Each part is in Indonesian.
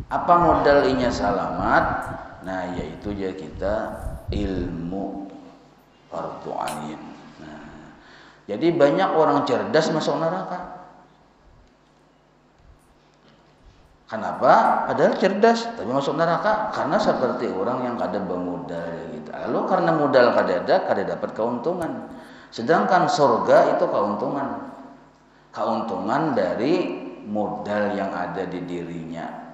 Apa modal inya selamat? Nah, yaitu ya kita ilmu fardu ain. Nah, jadi banyak orang cerdas masuk neraka. Kenapa? Padahal cerdas tapi masuk neraka karena seperti orang yang kada bermodal gitu. Lalu karena modal kada dapat keuntungan. Sedangkan surga itu keuntungan. Keuntungan dari modal yang ada di dirinya.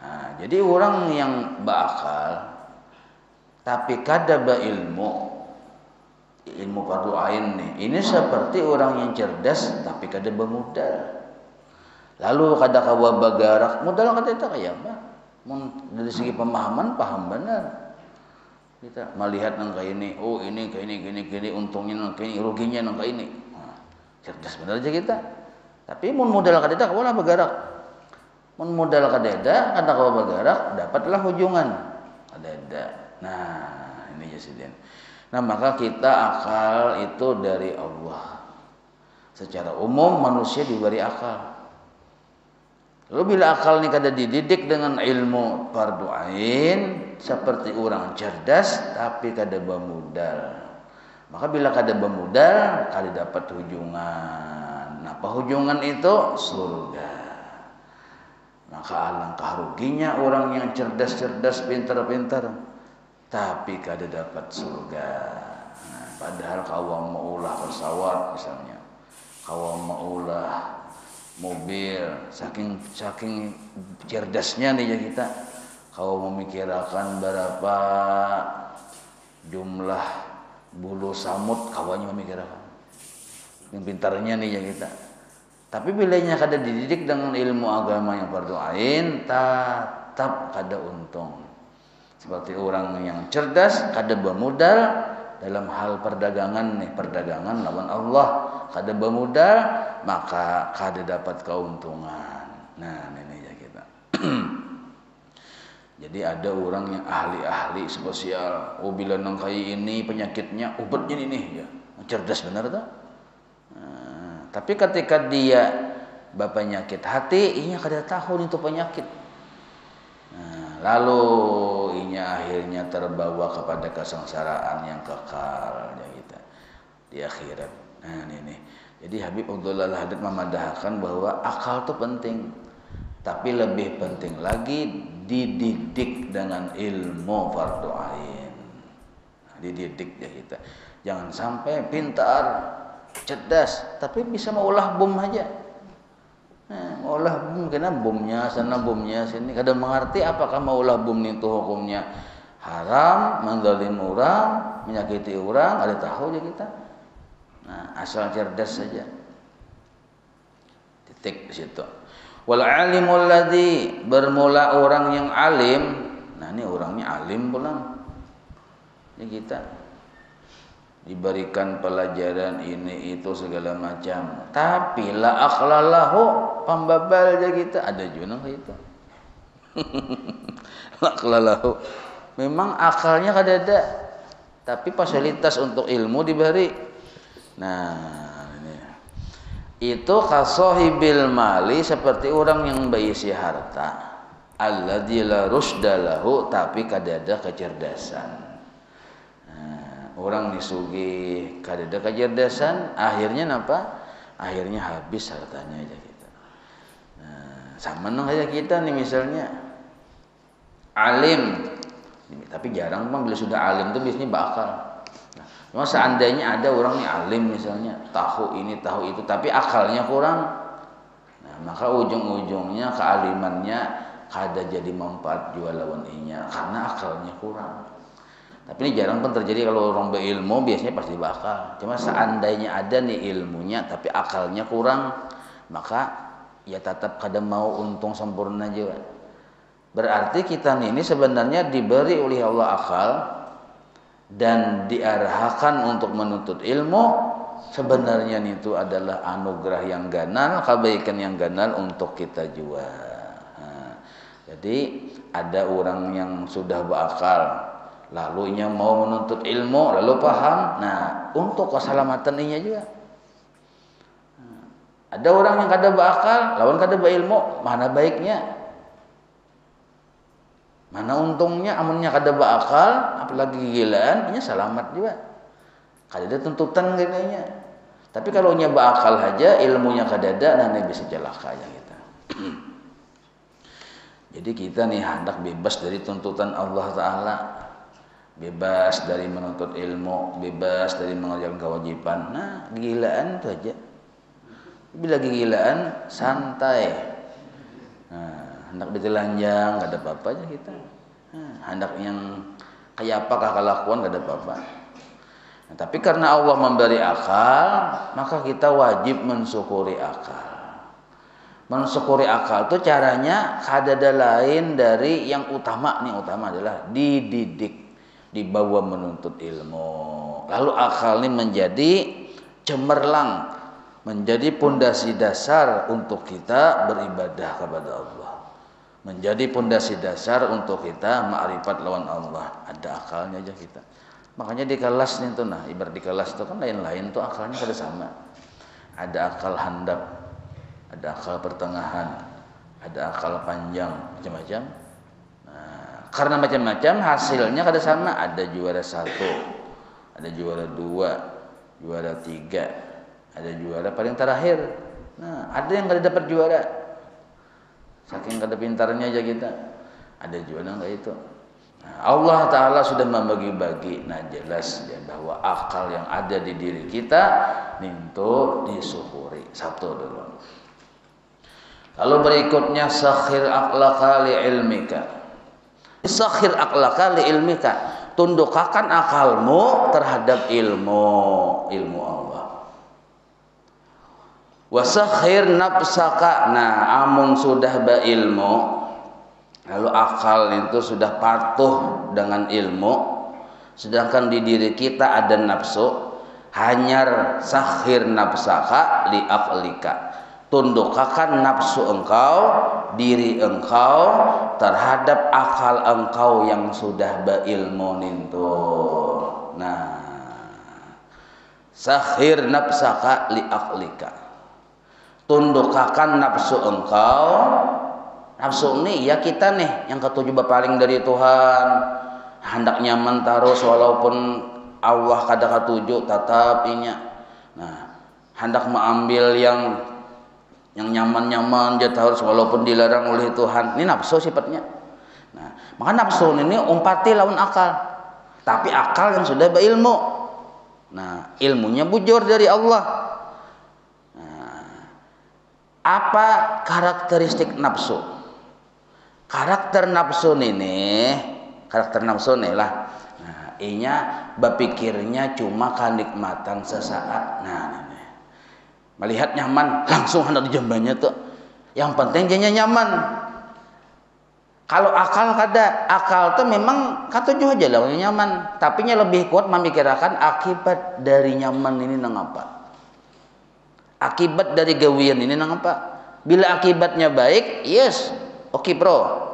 Nah, jadi orang yang berakal tapi kada berilmu, ilmu fardu ain nih. Ini seperti orang yang cerdas tapi kada bermodal. Lalu kada kawa bagarak, modal kada eta kaya apa? Dari segi pemahaman paham benar. Kita melihat nangka ini, oh ini gini, untungnya nangka ini, ruginya nangka ini. Nah, cerdas benar aja kita. Tapi mun modal kada eta kawa bagarak. Mun modal kada eta, kada kawa bagarak, dapatlah hujungan. Kada eta. Nah, ini Jasiden. Nah, maka kita akal itu dari Allah. Secara umum manusia diberi akal. Lalu bila akal ini kada dididik dengan ilmu fardu ain seperti orang cerdas tapi kada bermodal. Maka bila kada bermodal kada dapat hujungan. Apa hujungan itu? Surga. Maka alangkah ruginya orang yang cerdas-cerdas, pintar-pintar tapi kada dapat surga. Nah, padahal kau maulah pesawat misalnya. Kau maulah mobil, saking cerdasnya nih ya kita. Kalau memikirkan berapa jumlah bulu samut, kawannya memikirkan. Yang pintarnya nih ya kita. Tapi bilanya kada dididik dengan ilmu agama yang fardu ain, tetap kada untung. Seperti orang yang cerdas, kada bermodal dalam hal perdagangan nih, perdagangan lawan Allah, kada bermodal maka kada dapat keuntungan. Nah, ini ya kita. Jadi ada orang yang ahli-ahli spesial. Oh, bila nangkai ini penyakitnya, obatnya ini ya. Cerdas benar tuh. Nah, tapi ketika dia berpenyakit hati, inya kada tahu itu penyakit. Nah, lalu inya akhirnya terbawa kepada kesengsaraan yang kekal ya kita di akhirat. Nah, ini. Jadi Habib Abdullah Al-Haddad memadahkan bahwa akal itu penting. Tapi lebih penting lagi dididik dengan ilmu fardu ain. Nah, dididik ya kita. Jangan sampai pintar, cerdas, tapi bisa maulah bom aja. Maulah bom kena bomnya sana bomnya sini. Kadang mengerti apakah maulah bom itu hukumnya haram, menzalim orang, menyakiti orang, ada tahu ya kita. Nah, asal cerdas saja. Titik di situ. Wal alimul ladzi, bermula orang yang alim. Nah, ini orangnya alim pulang. Ini kita diberikan pelajaran ini itu segala macam. Tapi la akhlalahu, pembabal aja kita ada juga itu. La akhlalahu. Memang akalnya kada ada. Tapi fasilitas untuk ilmu diberi. Nah, ini. Itu kasohibil mali, seperti orang yang berisi harta. Alladzi la rusda lahu, tapi kada ada kecerdasan. Orang disugih kada ada kecerdasan, akhirnya apa? Akhirnya habis hartanya aja kita. Nah, sama nang aja kita nih misalnya alim, tapi jarang bang bila sudah alim tuh biasanya bakal. Nah, cuma seandainya ada orang nih alim misalnya tahu ini tahu itu, tapi akalnya kurang. Nah, maka ujung-ujungnya kealimannya kada jadi manfaat jual lawan inya karena akalnya kurang. Tapi ini jarang pun terjadi kalau orang berilmu, biasanya pasti bakal. Cuma seandainya ada nih ilmunya tapi akalnya kurang, maka ya tetap kada mau untung sempurna juga. Berarti kita ini sebenarnya diberi oleh Allah akal dan diarahkan untuk menuntut ilmu. Sebenarnya itu adalah anugerah yang ganal, kebaikan yang ganal untuk kita juga. Nah, jadi ada orang yang sudah berakal, lalu ia mau menuntut ilmu, lalu paham. Nah, untuk keselamatan inya juga. Ada orang yang kada berakal, lawan kada berilmu, mana baiknya? Mana untungnya amunnya kada beakal, apalagi gilaan, nya selamat juga. Kada ada tuntutan gininya. Tapi kalau nya beakal aja, ilmunya kada ada, nah bisa celaka aja kita. Jadi kita nih hendak bebas dari tuntutan Allah Ta'ala, bebas dari menuntut ilmu, bebas dari mengerjakan kewajiban. Nah, gilaan itu aja. Bila gilaan, santai. Nah, hendak ditelanjang, gak ada apa-apa aja kita. Nah, hendak yang kayak apakah kelakuan, gak ada apa-apa. Nah, tapi karena Allah memberi akal, maka kita wajib mensyukuri akal. Mensyukuri akal itu caranya kada ada lain dari yang utama adalah dididik, dibawa menuntut ilmu. Lalu akal ini menjadi cemerlang, menjadi pondasi dasar untuk kita beribadah kepada Allah, menjadi pondasi dasar untuk kita ma'rifat lawan Allah. Ada akalnya aja kita. Makanya di kelas itu ibarat di kelas itu kan lain-lain tuh akalnya kada sama. Ada akal handap, ada akal pertengahan, ada akal panjang, macam-macam. Nah, karena macam-macam hasilnya kada sama. Ada juara 1, ada juara 2, juara 3, ada juara paling terakhir. Nah, ada yang kada dapat juara, saking kada pintarnya aja kita. Ada juara enggak itu. Nah, Allah Ta'ala sudah membagi-bagi. Nah, jelas ya bahwa akal yang ada di diri kita untuk disyukuri. Satu dulu. Lalu berikutnya sakhir aqlaka li ilmika. Sakhir aqlaka li ilmika. Tundukkan akalmu terhadap ilmu Allah. Wa sakhir nafsaka. Nah, amun sudah berilmu, lalu akal itu sudah patuh dengan ilmu, sedangkan di diri kita ada nafsu, hanyar sakhir nafsaka li aqlika. Tundukkan nafsu engkau, diri engkau terhadap akal engkau yang sudah berilmu itu. Nah, sakhir nafsaka li aqlika. Tundukkan nafsu engkau. Nafsu ini ya kita nih yang ketujuh berpaling dari Tuhan, hendak nyaman terus walaupun Allah kada ketujuh tetap inya. Nah, hendak mengambil yang nyaman-nyaman dia harus walaupun dilarang oleh Tuhan. Ini nafsu sifatnya. Nah, maka nafsu ini umpati lawan akal. Tapi akal yang sudah berilmu. Nah, ilmunya bujur dari Allah. Nah, apa karakteristik nafsu? Karakter nafsu ini lah. Nah, inya berpikirnya cuma kenikmatan sesaat. Nah, melihat nyaman langsung hendak dijambanya tuh. Yang penting dia nyaman. Kalau akal kada, akal tuh memang katujuh aja lah nyaman, tapi nya lebih kuat memikirkan akibat dari nyaman ini nang apa. Akibat dari gawian ini nang apa. Bila akibatnya baik, yes, oke bro.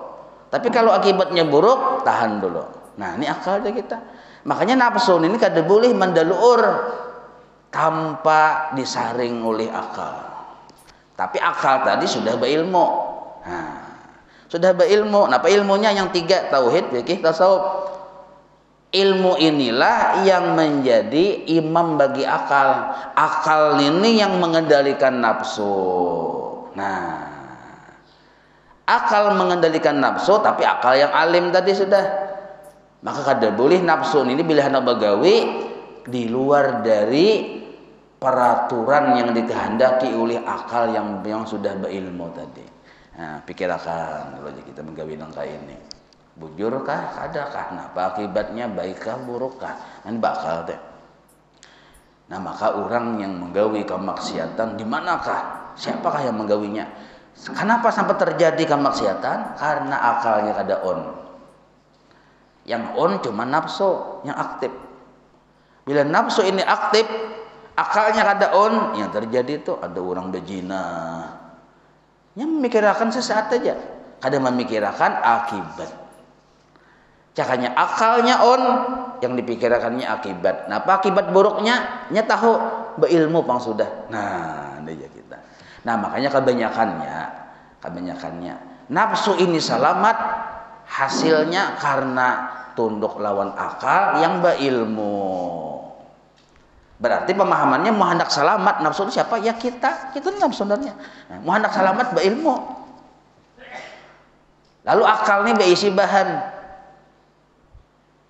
Tapi kalau akibatnya buruk, tahan dulu. Nah, ini akal aja kita. Makanya nafsu ini kada boleh mendaluur tanpa disaring oleh akal. Tapi akal tadi sudah berilmu. Nah, sudah berilmu. Apa ilmunya? Yang 3, tauhid, fikih, tasawuf. Ilmu inilah yang menjadi imam bagi akal. Akal ini yang mengendalikan nafsu. Nah, akal mengendalikan nafsu, tapi akal yang alim tadi sudah. Maka kada boleh nafsu ini bila hendak begawi di luar dari peraturan yang dikehendaki oleh akal yang sudah berilmu tadi. Nah, pikirkan kalau kita menggawi langkah ini. Bujurkah, kadakah? Nah, apa akibatnya, baikkah, burukkah? Kan bakal teh. Nah, maka orang yang menggawi kemaksiatan di manakah? Siapakah yang menggawinya? Kenapa sampai terjadi kemaksiatan? Karena akalnya kada on. Yang on cuma nafsu yang aktif. Bila nafsu ini aktif, akalnya kada on, yang terjadi itu ada orang berzina. Yang memikirkan sesaat aja, kada memikirkan akibat. Cakanya akalnya on, yang dipikirkannya akibat. Nah, apa akibat buruknya? Nya tahu, berilmu pang sudah. Nah, ini aja kita. Nah, makanya kebanyakannya nafsu ini selamat hasilnya karena tunduk lawan akal yang berilmu. Berarti pemahamannya mau hendak selamat nafsu itu siapa? Ya kita nafsu sebenarnya. Nah, mau hendak selamat berilmu. Lalu akal ini berisi bahan.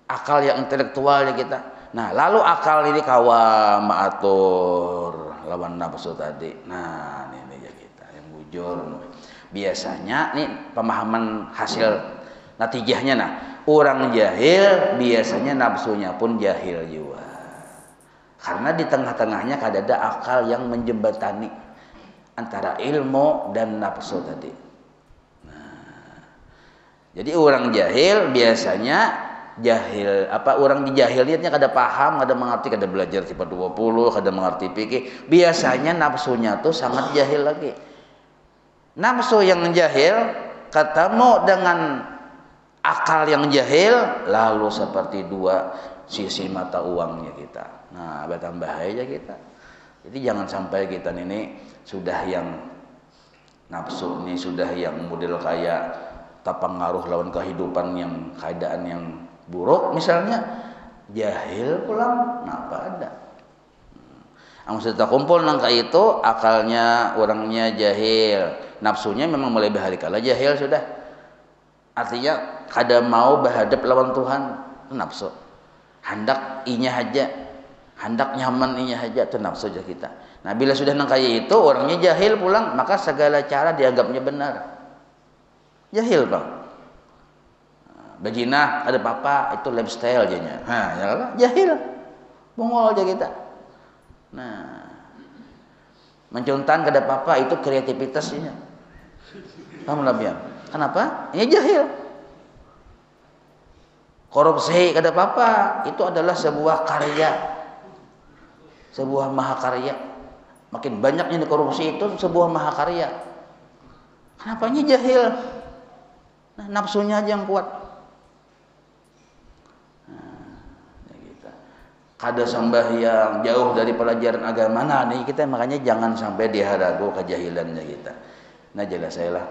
Akal yang intelektualnya kita. Nah, lalu akal ini kawa maatur lawan nafsu tadi. Nah, ini ya kita yang bujur. Biasanya nih pemahaman hasil natijahnya, nah orang jahil biasanya nafsunya pun jahil juga. Karena di tengah-tengahnya ada akal yang menjembatani antara ilmu dan nafsu tadi. Nah, jadi orang jahil biasanya jahil orang di jahiliyatnya kada paham, kada mengerti, kada belajar sifat 20, kada mengerti fikih. Biasanya nafsunya tuh sangat jahil lagi. Nafsu yang jahil ketemu dengan akal yang jahil, lalu seperti dua sisi mata uangnya kita. Nah, betambah aja kita. Jadi jangan sampai kita ini sudah yang nafsu ini sudah yang model kayak terpengaruh lawan kehidupan yang keadaan yang buruk misalnya, jahil pulang napa ada. Maksud kita kumpul nangka itu akalnya orangnya jahil, nafsunya memang mulai bahari kala jahil sudah. Artinya kada mau berhadap lawan Tuhan, nafsu. Hendak inya aja, hendak nyaman inya aja itu nafsu aja kita. Nah, bila sudah nangka itu orangnya jahil pulang, maka segala cara dianggapnya benar. Jahil, Bang. Bajinah ada papa itu lifestyle jadinya. Nah, ya lah, jahil. Bungol aja kita. Nah, mencontan kada papa itu kreativitasnya. Kamu labian. Kenapa? Ini jahil. Korupsi kada papa itu adalah sebuah karya. Sebuah mahakarya. Makin banyaknya korupsi itu sebuah mahakarya. Kenapa ini jahil? Nah, nafsunya aja yang kuat. Kada sembahyang jauh dari pelajaran agama. Nah, nih kita makanya jangan sampai diharagu kejahilannya kita. Nah, jelas saya lah.